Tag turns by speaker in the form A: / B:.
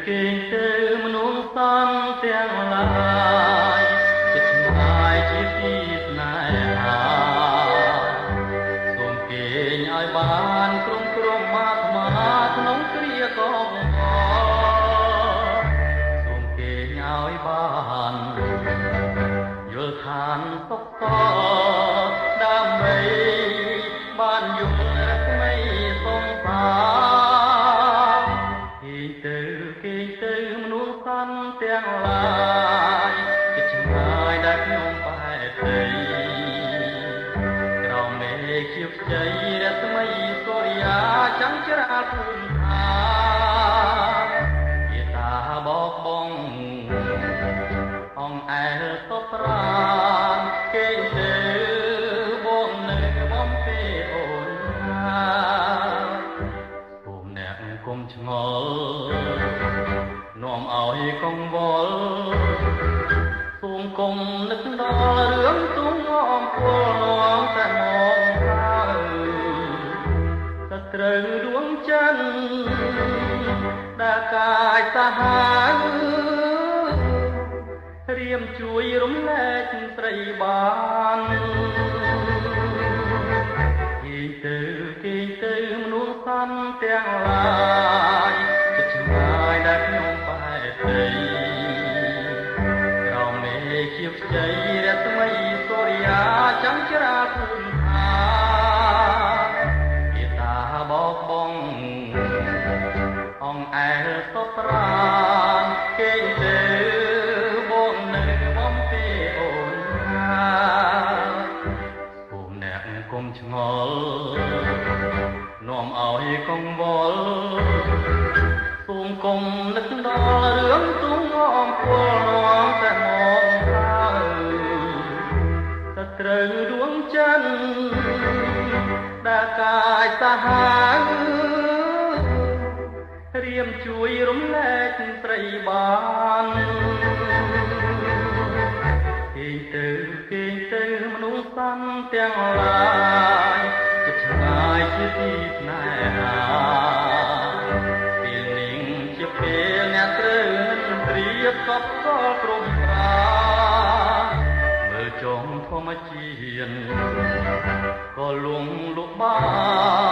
A: គេទៅមនុស្សសំទាំងឡាយចិត្តឆ្ងាយជាទីស្នេហាសូមគេញឲ្យបានក្រុមមកក្នុងគ្រាកងសូមគេញឲ្យបានយល់ឋានសុខដើម្បីបានយល់ថ្មីសង្សារគេទៅមនុស្សសំទាំងឡាយចិត្តឆ្ងាយដែលខ្ញុំបែកទៅក្រោមមេឃជាខ្ចីរស្មីសូរិយាចាំងច្រាលភូមិឋានជាតាបោកបងអងអែលតបប្រានគេទៅបងនៅបំពេអូនណាសូមអ្នកគុំឆ្ងល់នាំឲ្យកង្វល់សូមគុំនឹកដល់រឿងទុំអំពលនាំតែមកហើយសត្រូវដួងច័ន្ទដែលកាយសាហាវរៀមជួយរំលែកស្រីបានគេទៅមនុស្សសំទាំងឡាយចិត្តឆ្ងាយដែលខ្ញុំបែកទៅក្រោមមេឃជាខ្ចីរស្មីសូរិយាចាំងច្រាលភូមិឋានជាតាបោកបងអងអែលសពប្រានគេទៅបងនៅបំពេអូនណាសូមអ្នកគុំឆ្ងល់នាំឲ្យកង្វល់សូមគុំនឹកដល់រឿងទុំអំពលនាំតែមកហើយសត្រូវដួងច័ន្ទដែលកាយសាហាវរៀមជួយរំលែកស្រីបានគេទៅមនុស្សសំទាំងឡាយចិត្តឆ្ងាយជាទីស្នេហាពេលនេះជាពេលអ្នកត្រូវនឹងព្រៀបកប់កលព្រមប្រាមើលចុងធម្មជាតិក៏លងលុបបាន